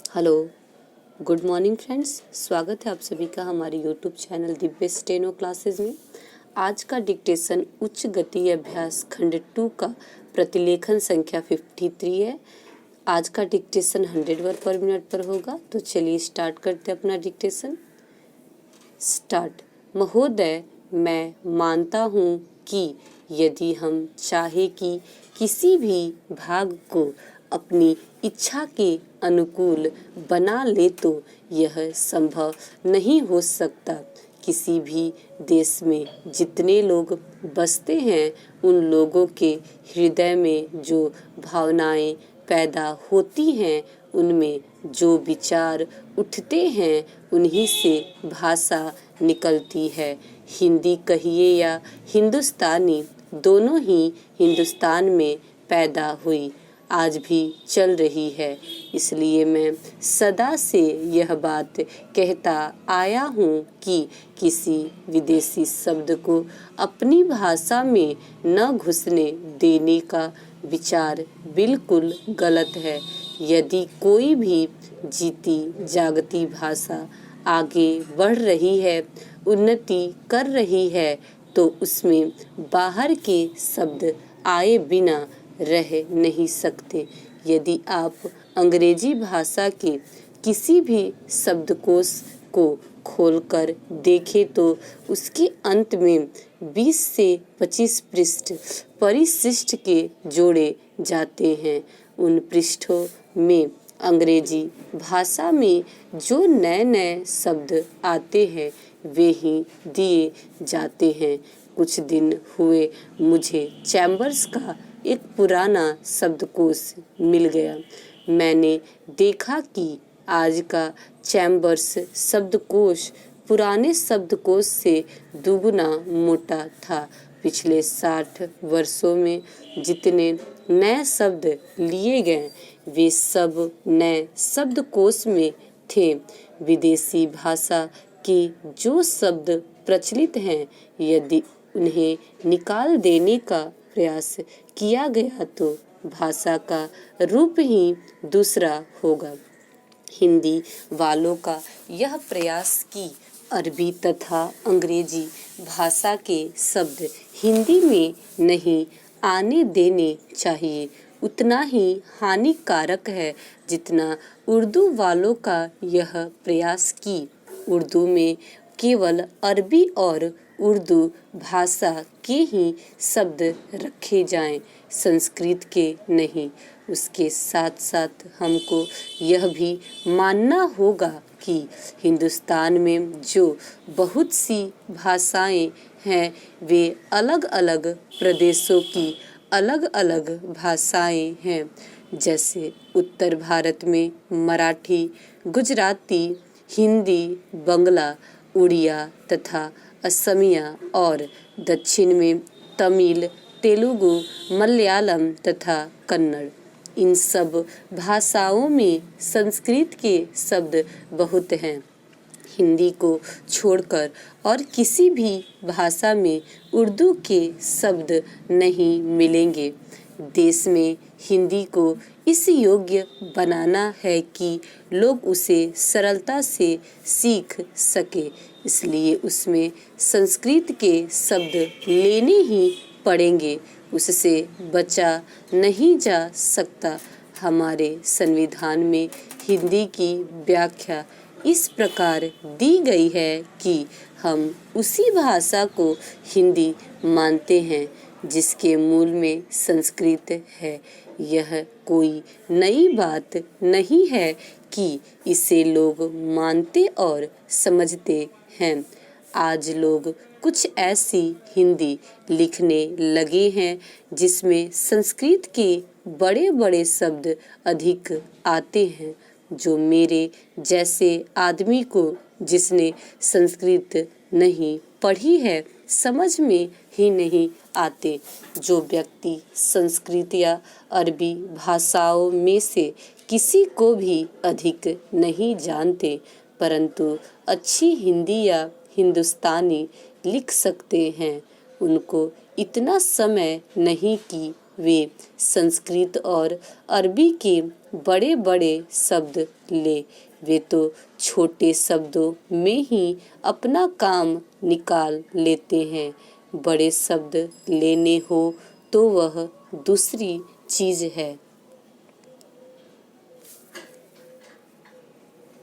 Hello, good morning friends. स्वागत है आप सभी का हमारे YouTube channel Divya steno classes में। आज का डिक्टेशन उच्च गति अभ्यास खंड 2 का प्रतिलेखन संख्या 53 है। आज का डिक्टेशन 100 वर्ड पर मिनट पर होगा। तो चलिए स्टार्ट करते हैं अपना डिक्टेशन। स्टार्ट। महोदय, मैं मानता हूँ कि यदि हम चाहे कि किसी भी भाग को अपनी इच्छा के अनुकूल बना ले तो यह संभव नहीं हो सकता। किसी भी देश में जितने लोग बसते हैं उन लोगों के हृदय में जो भावनाएं पैदा होती हैं, उनमें जो विचार उठते हैं, उन्हीं से भाषा निकलती है। हिंदी कहिए या हिंदुस्तानी, दोनों ही हिंदुस्तान में पैदा हुई, आज भी चल रही है। इसलिए मैं सदा से यह बात कहता आया हूँ कि किसी विदेशी शब्द को अपनी भाषा में न घुसने देने का विचार बिल्कुल गलत है। यदि कोई भी जीती जागती भाषा आगे बढ़ रही है, उन्नति कर रही है, तो उसमें बाहर के शब्द आए बिना रह नहीं सकते। यदि आप अंग्रेजी भाषा के किसी भी शब्दकोश को खोलकर देखें तो उसके अंत में 20 से 25 पृष्ठ परिशिष्ट के जोड़े जाते हैं। उन पृष्ठों में अंग्रेजी भाषा में जो नए नए शब्द आते हैं वे ही दिए जाते हैं। कुछ दिन हुए मुझे चैम्बर्स का एक पुराना शब्दकोश मिल गया। मैंने देखा कि आज का चैम्बर्स शब्दकोश पुराने शब्दकोश से दुगुना मोटा था। पिछले 60 वर्षों में जितने नए शब्द लिए गए वे सब नए शब्दकोश में थे। विदेशी भाषा के जो शब्द प्रचलित हैं, यदि उन्हें निकाल देने का प्रयास किया गया तो भाषा का रूप ही दूसरा होगा। हिंदी वालों का यह प्रयास कि अरबी तथा अंग्रेजी भाषा के शब्द हिंदी में नहीं आने देने चाहिए, उतना ही हानिकारक है जितना उर्दू वालों का यह प्रयास कि उर्दू में केवल अरबी और उर्दू भाषा के ही शब्द रखे जाएं, संस्कृत के नहीं। उसके साथ साथ हमको यह भी मानना होगा कि हिंदुस्तान में जो बहुत सी भाषाएं हैं वे अलग अलग प्रदेशों की अलग अलग भाषाएं हैं। जैसे उत्तर भारत में मराठी, गुजराती, हिंदी, बंगला, उड़िया तथा असमिया और दक्षिण में तमिल, तेलुगु, मलयालम तथा कन्नड़। इन सब भाषाओं में संस्कृत के शब्द बहुत हैं। हिंदी को छोड़कर और किसी भी भाषा में उर्दू के शब्द नहीं मिलेंगे। देश में हिंदी को इस योग्य बनाना है कि लोग उसे सरलता से सीख सके, इसलिए उसमें संस्कृत के शब्द लेने ही पड़ेंगे, उससे बचा नहीं जा सकता। हमारे संविधान में हिंदी की व्याख्या इस प्रकार दी गई है कि हम उसी भाषा को हिंदी मानते हैं जिसके मूल में संस्कृत है। यह कोई नई बात नहीं है कि इसे लोग मानते और समझते हैं। आज लोग कुछ ऐसी हिंदी लिखने लगे हैं जिसमें संस्कृत के बड़े बड़े शब्द अधिक आते हैं, जो मेरे जैसे आदमी को, जिसने संस्कृत नहीं पढ़ी है, समझ में ही नहीं आते। जो व्यक्ति संस्कृत या अरबी भाषाओं में से किसी को भी अधिक नहीं जानते, परंतु अच्छी हिंदी या हिंदुस्तानी लिख सकते हैं, उनको इतना समय नहीं कि वे संस्कृत और अरबी के बड़े बड़े शब्द ले, वे तो छोटे शब्दों में ही अपना काम निकाल लेते हैं। बड़े शब्द लेने हो तो वह दूसरी चीज है।